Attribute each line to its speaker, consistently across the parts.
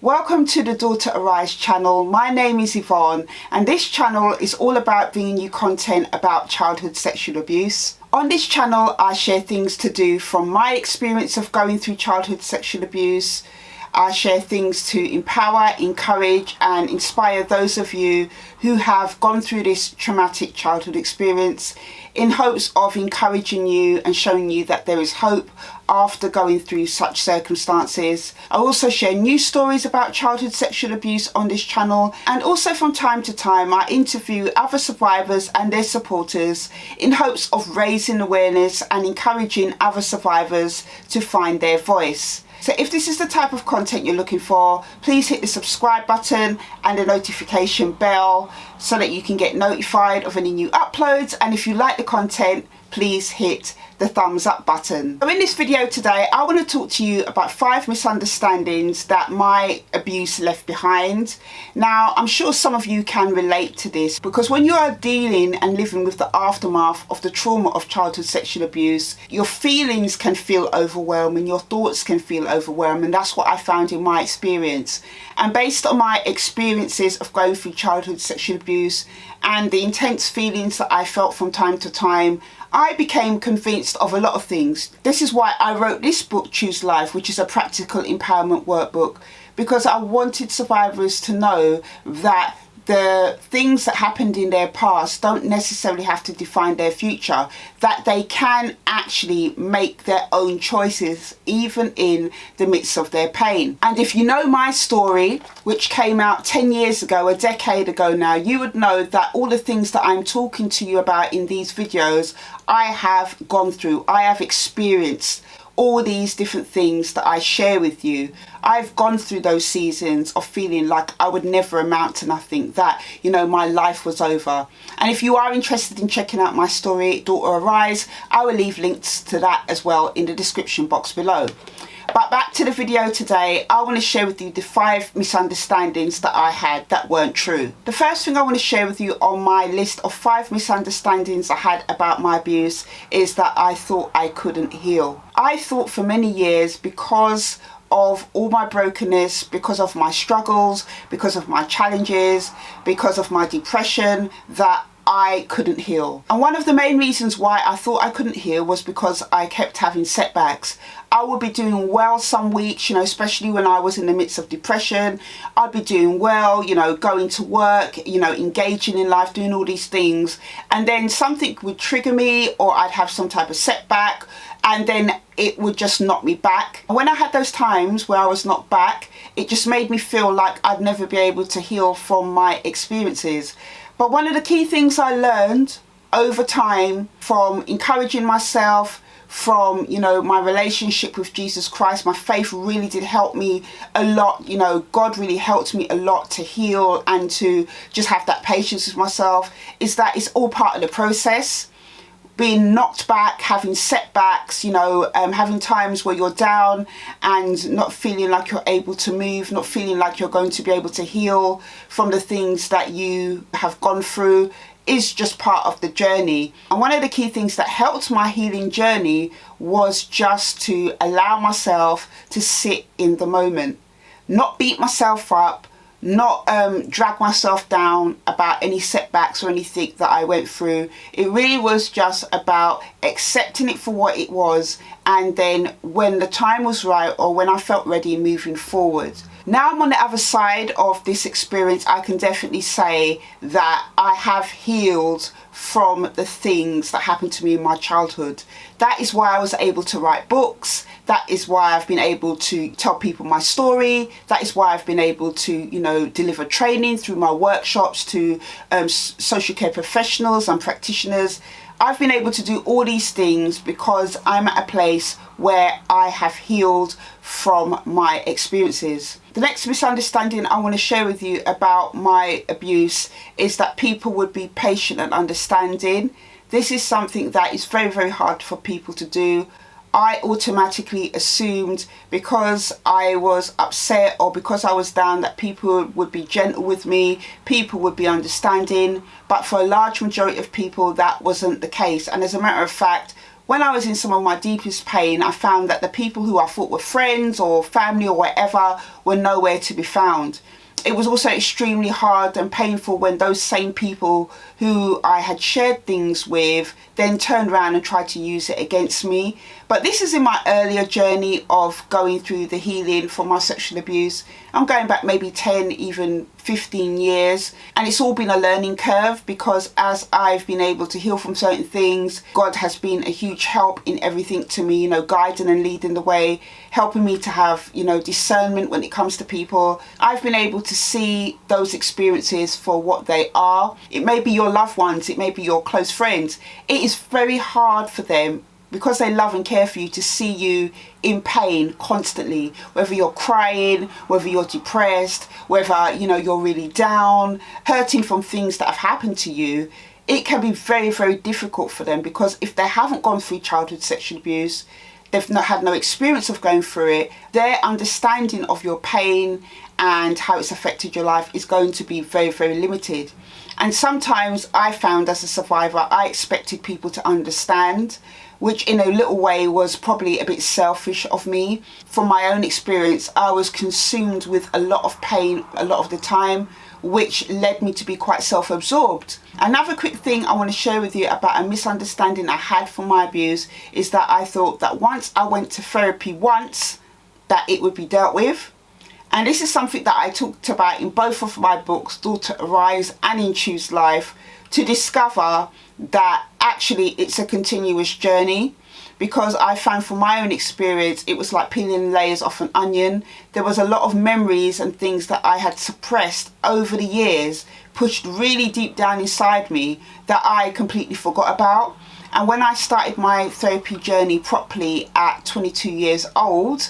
Speaker 1: Welcome to the Daughter Arise channel. My name is Yvonne and this channel is all about bringing you content about childhood sexual abuse. On this channel I share things to do from my experience of going through childhood sexual abuse. I share things to empower, encourage and inspire those of you who have gone through this traumatic childhood experience in hopes of encouraging you and showing you that there is hope after going through such circumstances. I also share news stories about childhood sexual abuse on this channel, and also from time to time I interview other survivors and their supporters in hopes of raising awareness and encouraging other survivors to find their voice. So if this is the type of content you're looking for, please hit the subscribe button and the notification bell so that you can get notified of any new uploads. And if you like the content, please hit the thumbs up button. So in this video today, I want to talk to you about 5 misunderstandings that my abuse left behind. Now, I'm sure some of you can relate to this because when you are dealing and living with the aftermath of the trauma of childhood sexual abuse, your feelings can feel overwhelming, your thoughts can feel overwhelming. That's what I found in my experience. And based on my experiences of going through childhood sexual abuse and the intense feelings that I felt from time to time, I became convinced of a lot of things. This is why I wrote this book, Choose Life, which is a practical empowerment workbook, because I wanted survivors to know that the things that happened in their past don't necessarily have to define their future, that they can actually make their own choices even in the midst of their pain. And if you know my story, which came out 10 years ago, a decade ago now, you would know that all the things that I'm talking to you about in these videos, I have gone through, I have experienced all these different things that I share with you. I've gone through those seasons of feeling like I would never amount to nothing, that, you know, my life was over. And if you are interested in checking out my story, Daughter Arise, I will leave links to that as well in the description box below. But back to the video today, I want to share with you the 5 misunderstandings that I had that weren't true. The first thing I want to share with you on my list of 5 misunderstandings I had about my abuse is that I thought I couldn't heal. I thought for many years, because of all my brokenness, because of my struggles, because of my challenges, because of my depression, that I couldn't heal. And one of the main reasons why I thought I couldn't heal was because I kept having setbacks. I would be doing well some weeks, you know, especially when I was in the midst of depression. I'd be doing well, you know, going to work, you know, engaging in life, doing all these things. And then something would trigger me, or I'd have some type of setback, and then it would just knock me back. And when I had those times where I was knocked back, it just made me feel like I'd never be able to heal from my experiences. But one of the key things I learned over time from encouraging myself, from, you know, my relationship with Jesus Christ, my faith really did help me a lot. You know, God really helped me a lot to heal and to just have that patience with myself, is that it's all part of the process. Being knocked back, having setbacks, you know, having times where you're down and not feeling like you're able to move, not feeling like you're going to be able to heal from the things that you have gone through, is just part of the journey. And one of the key things that helped my healing journey was just to allow myself to sit in the moment, not beat myself up, not drag myself down about any setbacks or anything that I went through. It really was just about accepting it for what it was, and then when the time was right or when I felt ready, moving forward. Now I'm on the other side of this experience, I can definitely say that I have healed from the things that happened to me in my childhood. That is why I was able to write books. That is why I've been able to tell people my story. That is why I've been able to, you know, deliver training through my workshops to social care professionals and practitioners. I've been able to do all these things because I'm at a place where I have healed from my experiences. The next misunderstanding I want to share with you about my abuse is that people would be patient and understanding. This is something that is very, very hard for people to do. I automatically assumed because I was upset or because I was down that people would be gentle with me, people would be understanding, but for a large majority of people that wasn't the case. And as a matter of fact, when I was in some of my deepest pain, I found that the people who I thought were friends or family or whatever were nowhere to be found. It was also extremely hard and painful when those same people who I had shared things with then turned around and tried to use it against me. But this is in my earlier journey of going through the healing from my sexual abuse. I'm going back maybe 10, even 15 years. And it's all been a learning curve, because as I've been able to heal from certain things, God has been a huge help in everything to me, guiding and leading the way, helping me to have, discernment when it comes to people. I've been able to see those experiences for what they are. It may be your loved ones, it may be your close friends. It is very hard for them, because they love and care for you, to see you in pain constantly, whether you're crying, whether you're depressed, whether you're really down, hurting from things that have happened to you. It can be very, very difficult for them, because if they haven't gone through childhood sexual abuse, they've not had no experience of going through it, their understanding of your pain and how it's affected your life is going to be very, very limited. And sometimes I found, as a survivor, I expected people to understand, which in a little way was probably a bit selfish of me. From my own experience, I was consumed with a lot of pain a lot of the time, which led me to be quite self-absorbed. Another quick thing I want to share with you about a misunderstanding I had from my abuse is that I thought that once I went to therapy once, that it would be dealt with. And this is something that I talked about in both of my books, Thought to Arise and in Choose Life, to discover that actually it's a continuous journey. Because I found from my own experience, it was like peeling layers off an onion. There was a lot of memories and things that I had suppressed over the years, pushed really deep down inside me, that I completely forgot about. And when I started my therapy journey properly at 22 years old,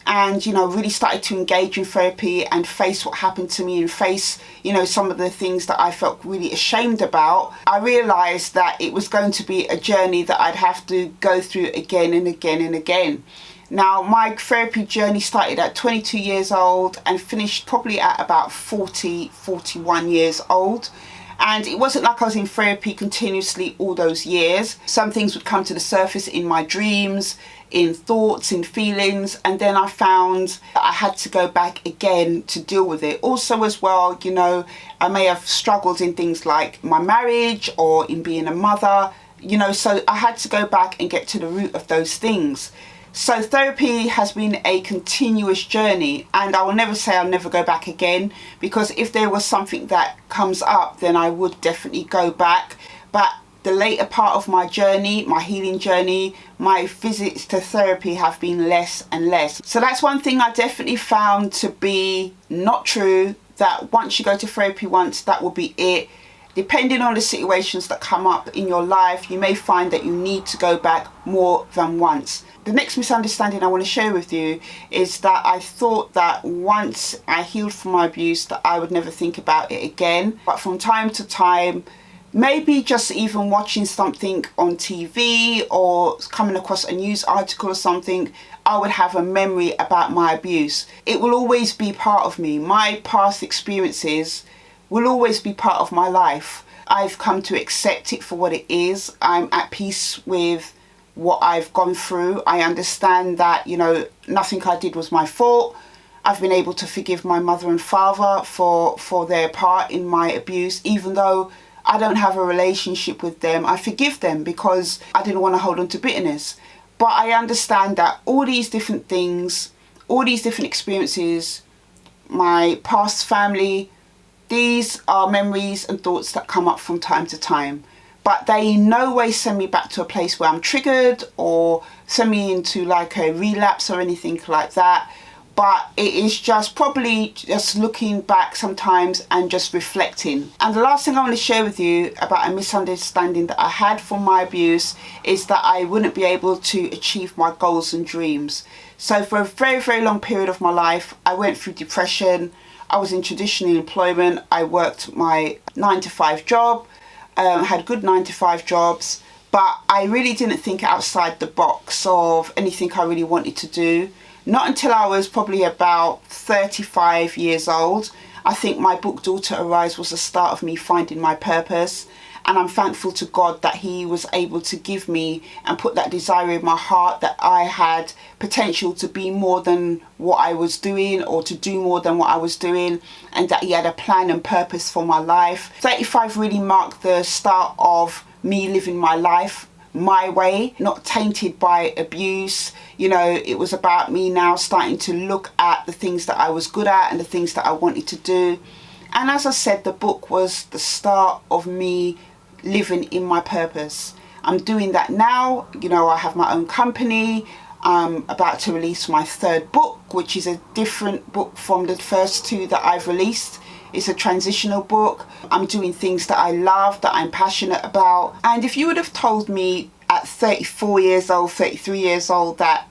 Speaker 1: and really started to engage in therapy and face what happened to me and face some of the things that I felt really ashamed about, I realized that it was going to be a journey that I'd have to go through again and again and again. Now, my therapy journey started at 22 years old and finished probably at about 41 years old. And it wasn't like I was in therapy continuously all those years. Some things would come to the surface in my dreams, in thoughts, in feelings, and then I found that I had to go back again to deal with it. Also as well, I may have struggled in things like my marriage or in being a mother, so I had to go back and get to the root of those things. So therapy has been a continuous journey, and I will never say I'll never go back again, because if there was something that comes up, then I would definitely go back. But the later part of my journey, my healing journey, my visits to therapy have been less and less. So that's one thing I definitely found to be not true, that once you go to therapy once, that will be it. Depending on the situations that come up in your life, you may find that you need to go back more than once. The next misunderstanding I want to share with you is that I thought that once I healed from my abuse, that I would never think about it again. But from time to time, maybe just even watching something on TV or coming across a news article or something, I would have a memory about my abuse. It will always be part of me. My past experiences will always be part of my life. I've come to accept it for what it is. I'm at peace with what I've gone through. I understand that, nothing I did was my fault. I've been able to forgive my mother and father for their part in my abuse, even though I don't have a relationship with them. I forgive them because I didn't want to hold on to bitterness. But I understand that all these different things, all these different experiences, my past family, these are memories and thoughts that come up from time to time, but they in no way send me back to a place where I'm triggered or send me into like a relapse or anything like that. But it is just probably just looking back sometimes and just reflecting. And the last thing I want to share with you about a misunderstanding that I had from my abuse is that I wouldn't be able to achieve my goals and dreams. So for a very, very long period of my life, I went through depression. I was in traditional employment. I worked my 9-to-5 job, had good 9-to-5 jobs, but I really didn't think outside the box of anything I really wanted to do. Not until I was probably about 35 years old. I think my book Thought to Arise was the start of me finding my purpose. And I'm thankful to God that he was able to give me and put that desire in my heart that I had potential to be more than what I was doing, or to do more than what I was doing, and that he had a plan and purpose for my life. 35 really marked the start of me living my life my way, not tainted by abuse. You know, it was about me now starting to look at the things that I was good at and the things that I wanted to do. And as I said, the book was the start of me living in my purpose. I'm doing that now. You know, I have my own company. I'm about to release my third book, which is a different book from the first two that I've released. It's a transitional book. I'm doing things that I love, that I'm passionate about. And if you would have told me at 34 years old, 33 years old, that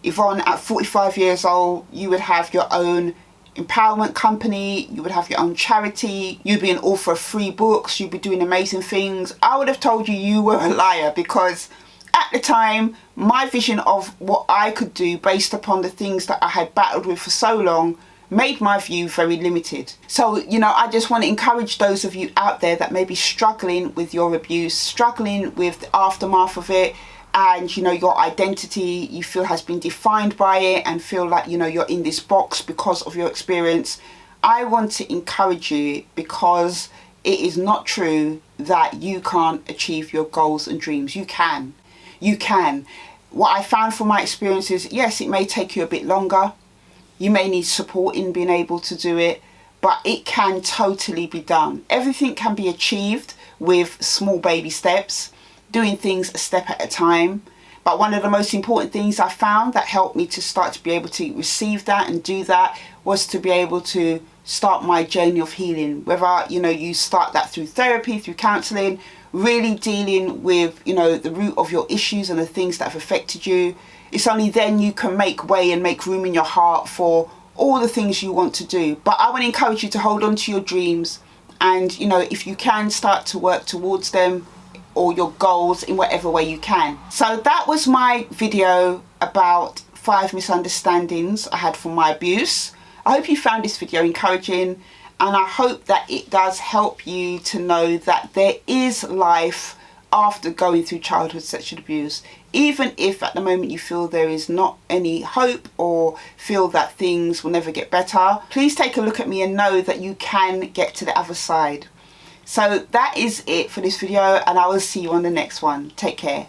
Speaker 1: Yvonne, at 45 years old, you would have your own empowerment company, you would have your own charity, you'd be an author of 3 books, you'd be doing amazing things, I would have told you you were a liar, because at the time, my vision of what I could do based upon the things that I had battled with for so long made my view very limited. So, you know, I just want to encourage those of you out there that may be struggling with your abuse, struggling with the aftermath of it, and, you know, your identity you feel has been defined by it, and feel like, you know, you're in this box because of your experience. I want to encourage you, because it is not true that you can't achieve your goals and dreams. You can. You can. What I found from my experience is, yes, it may take you a bit longer. You may need support in being able to do it, but it can totally be done. Everything can be achieved with small baby steps, doing things a step at a time. But one of the most important things I found that helped me to start to be able to receive that and do that was to be able to start my journey of healing. Whether, you know, you start that through therapy, through counselling, really dealing with, you know, the root of your issues and the things that have affected you. It's only then you can make way and make room in your heart for all the things you want to do. But I want to encourage you to hold on to your dreams, and, you know, if you can, start to work towards them, or your goals, in whatever way you can. So that was my video about 5 misunderstandings I had from my abuse. I hope you found this video encouraging, and I hope that it does help you to know that there is life after going through childhood sexual abuse. Even if at the moment you feel there is not any hope, or feel that things will never get better, please take a look at me and know that you can get to the other side. So that is it for this video, and I will see you on the next one. Take care.